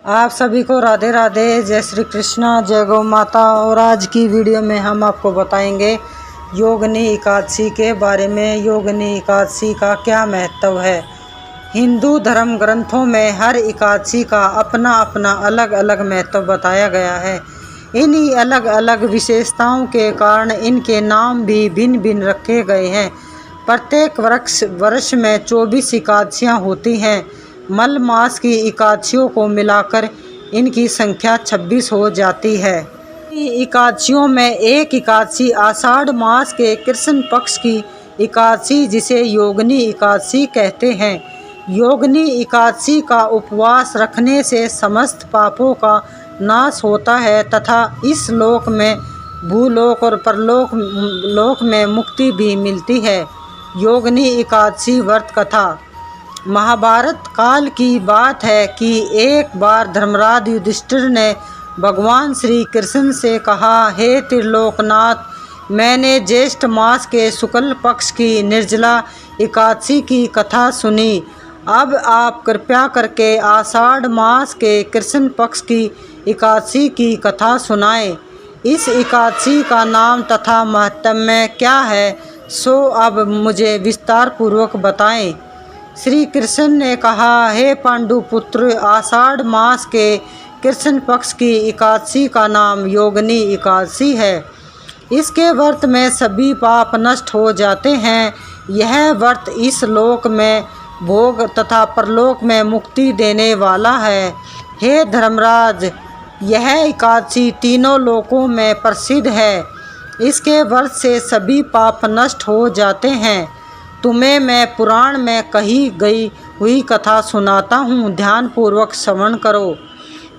आप सभी को राधे राधे, जय श्री कृष्णा, जय गौ माता। और आज की वीडियो में हम आपको बताएंगे योगिनी एकादशी के बारे में। योगिनी एकादशी का क्या महत्व है। हिंदू धर्म ग्रंथों में हर एकादशी का अपना अपना अलग अलग महत्व बताया गया है। इन्हीं अलग अलग विशेषताओं के कारण इनके नाम भी भिन्न भिन्न रखे गए हैं। प्रत्येक वर्ष में 24 एकादशियाँ होती हैं। मल मास की एकादशियों को मिलाकर इनकी संख्या 26 हो जाती है। एकादशियों में एक एकादशी आषाढ़ मास के कृष्ण पक्ष की एकादशी जिसे योगिनी एकादशी कहते हैं। योगिनी एकादशी का उपवास रखने से समस्त पापों का नाश होता है तथा इस लोक में भूलोक और परलोक में मुक्ति भी मिलती है। योगिनी एकादशी व्रत कथा। महाभारत काल की बात है कि एक बार धर्मराज युधिष्ठिर ने भगवान श्री कृष्ण से कहा, हे त्रिलोकनाथ, मैंने ज्येष्ठ मास के शुक्ल पक्ष की निर्जला एकादशी की कथा सुनी। अब आप कृपया करके आषाढ़ मास के कृष्ण पक्ष की एकादशी की कथा सुनाएं। इस एकादशी का नाम तथा महत्म्य क्या है, सो अब मुझे विस्तार पूर्वक बताएं। श्री कृष्ण ने कहा, हे पांडुपुत्र, आषाढ़ मास के कृष्ण पक्ष की एकादशी का नाम योगिनी एकादशी है। इसके व्रत में सभी पाप नष्ट हो जाते हैं। यह व्रत इस लोक में भोग तथा परलोक में मुक्ति देने वाला है। हे धर्मराज, यह एकादशी तीनों लोकों में प्रसिद्ध है। इसके व्रत से सभी पाप नष्ट हो जाते हैं। तुम्हें मैं पुराण में कही गई हुई कथा सुनाता हूँ, ध्यान पूर्वक श्रवण करो।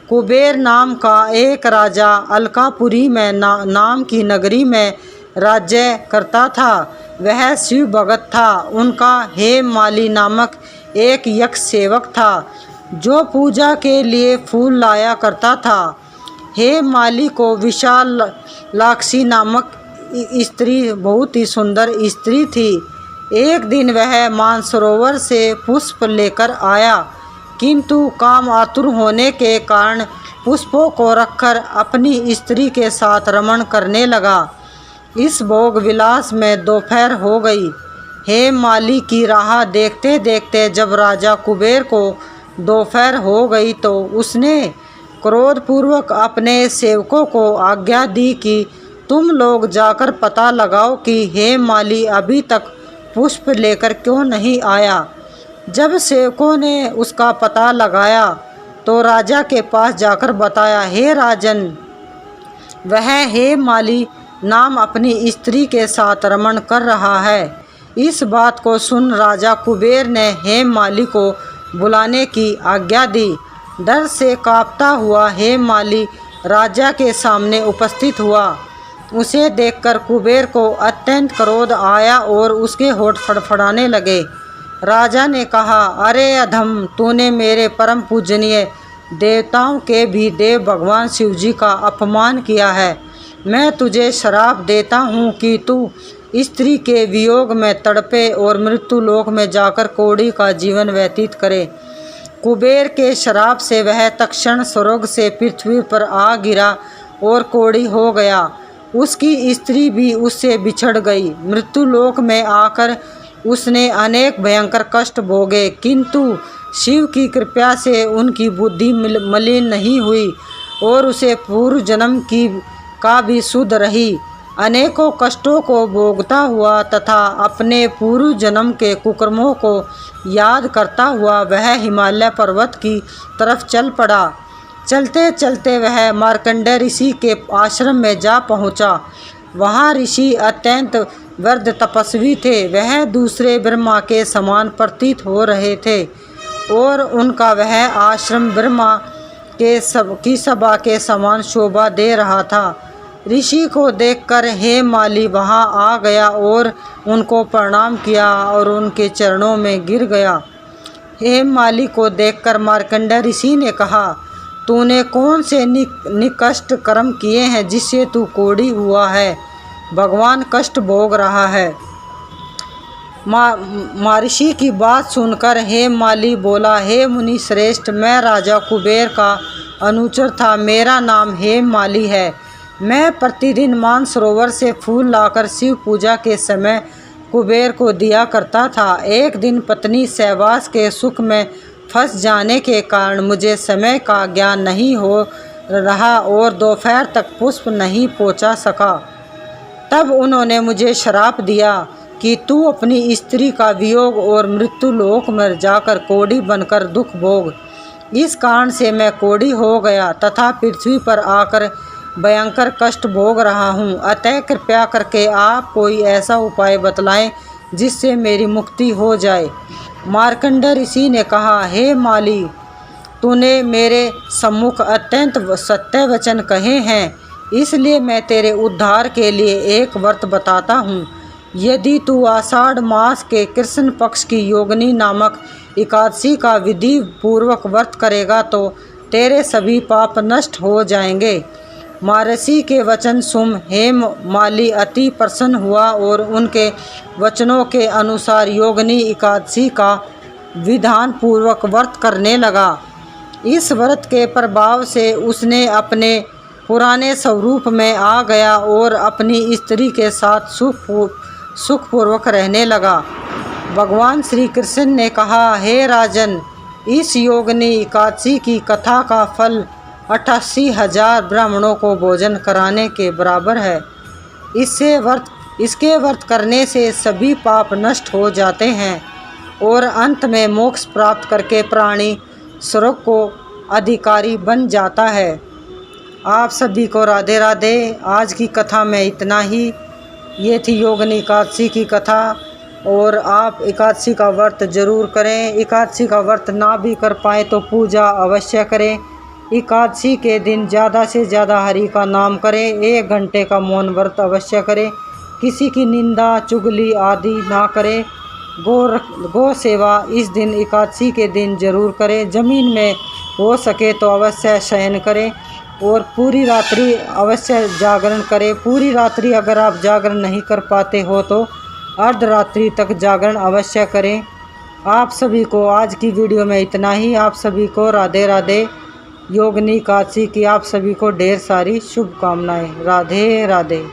कुबेर नाम का एक राजा अलकापुरी में नाम की नगरी में राज्य करता था। वह शिव भगत था। उनका हेममाली नामक एक यक्ष सेवक था जो पूजा के लिए फूल लाया करता था। हेममाली को विशालाक्षी नामक स्त्री बहुत ही सुंदर स्त्री थी। एक दिन वह मानसरोवर से पुष्प लेकर आया, किंतु काम आतुर होने के कारण पुष्पों को रखकर अपनी स्त्री के साथ रमण करने लगा। इस भोग विलास में दोपहर हो गई। हेममाली की राह देखते देखते जब राजा कुबेर को दोपहर हो गई तो उसने क्रोधपूर्वक अपने सेवकों को आज्ञा दी कि तुम लोग जाकर पता लगाओ कि हेममाली अभी तक पुष्प लेकर क्यों नहीं आया। जब सेवकों ने उसका पता लगाया तो राजा के पास जाकर बताया, हे राजन, वह हेममाली नाम अपनी स्त्री के साथ रमण कर रहा है। इस बात को सुन राजा कुबेर ने हेममाली को बुलाने की आज्ञा दी। डर से कांपता हुआ हेममाली राजा के सामने उपस्थित हुआ। उसे देखकर कुबेर को अत्यंत क्रोध आया और उसके होठ फड़फड़ाने लगे। राजा ने कहा, अरे अधम, तूने मेरे परम पूजनीय देवताओं के भी देव भगवान शिवजी का अपमान किया है। मैं तुझे श्राप देता हूँ कि तू स्त्री के वियोग में तड़पे और मृत्यु लोक में जाकर कौड़ी का जीवन व्यतीत करे। कुबेर के श्राप से वह तत्क्षण स्वर्ग से पृथ्वी पर आ गिरा और कौड़ी हो गया। उसकी स्त्री भी उससे बिछड़ गई। मृत्यु लोक में आकर उसने अनेक भयंकर कष्ट भोगे, किंतु शिव की कृपा से उनकी बुद्धि मलिन नहीं हुई और उसे पूर्व जन्म का भी शुद्ध रही। अनेकों कष्टों को भोगता हुआ तथा अपने पूर्व जन्म के कुकर्मों को याद करता हुआ वह हिमालय पर्वत की तरफ चल पड़ा। चलते चलते वह मार्कंडेय ऋषि के आश्रम में जा पहुंचा। वहां ऋषि अत्यंत वृद्ध तपस्वी थे। वह दूसरे ब्रह्मा के समान प्रतीत हो रहे थे और उनका वह आश्रम ब्रह्मा की सभा के समान शोभा दे रहा था। ऋषि को देखकर हेममाली वहां आ गया और उनको प्रणाम किया और उनके चरणों में गिर गया। हेममाली को देखकर मार्कंडेय ऋषि ने कहा, तूने कौन से निकष्ट कर्म किए हैं जिससे तू कोढ़ी हुआ है। भगवान कष्ट भोग रहा है। महर्षि की बात सुनकर हेममाली बोला, हे मुनि श्रेष्ठ, मैं राजा कुबेर का अनुचर था। मेरा नाम हेममाली है। मैं प्रतिदिन मानसरोवर से फूल लाकर शिव पूजा के समय कुबेर को दिया करता था। एक दिन पत्नी सहवास के सुख में फंस जाने के कारण मुझे समय का ज्ञान नहीं हो रहा और दोपहर तक पुष्प नहीं पहुंचा सका। तब उन्होंने मुझे श्राप दिया कि तू अपनी स्त्री का वियोग और मृत्यु लोक में जाकर कोढ़ी बनकर दुख भोग। इस कारण से मैं कोढ़ी हो गया तथा पृथ्वी पर आकर भयंकर कष्ट भोग रहा हूँ। अतः कृपया करके आप कोई ऐसा उपाय बतलाएं जिससे मेरी मुक्ति हो जाए। मार्कंडेय ऋषि ने कहा, हे माली, तूने मेरे सम्मुख अत्यंत सत्य वचन कहे हैं, इसलिए मैं तेरे उद्धार के लिए एक व्रत बताता हूँ। यदि तू आषाढ़ मास के कृष्ण पक्ष की योगिनी नामक एकादशी का विधि पूर्वक व्रत करेगा तो तेरे सभी पाप नष्ट हो जाएंगे। महर्षि के वचन सुन हेममाली अति प्रसन्न हुआ और उनके वचनों के अनुसार योगिनी एकादशी का विधान पूर्वक व्रत करने लगा। इस व्रत के प्रभाव से उसने अपने पुराने स्वरूप में आ गया और अपनी स्त्री के साथ सुखपूर्वक रहने लगा। भगवान श्री कृष्ण ने कहा, हे राजन, इस योगिनी एकादशी की कथा का फल 88,000 ब्राह्मणों को भोजन कराने के बराबर है। इसके व्रत करने से सभी पाप नष्ट हो जाते हैं और अंत में मोक्ष प्राप्त करके प्राणी स्वर्ग को अधिकारी बन जाता है। आप सभी को राधे राधे। आज की कथा में इतना ही। ये थी योगिनी एकादशी की कथा और आप एकादशी का व्रत जरूर करें। एकादशी का व्रत ना भी कर पाए तो पूजा अवश्य करें। एकादशी के दिन ज़्यादा से ज़्यादा हरि का नाम करें। 1 घंटे का मौन व्रत अवश्य करें। किसी की निंदा चुगली आदि ना करें। गौ सेवा इस दिन एकादशी के दिन जरूर करें। ज़मीन में हो सके तो अवश्य शयन करें और पूरी रात्रि अवश्य जागरण करें। पूरी रात्रि अगर आप जागरण नहीं कर पाते हो तो अर्धरात्रि तक जागरण अवश्य करें। आप सभी को आज की वीडियो में इतना ही। आप सभी को राधे राधे। योगिनी एकादशी की आप सभी को ढेर सारी शुभकामनाएं। राधे राधे।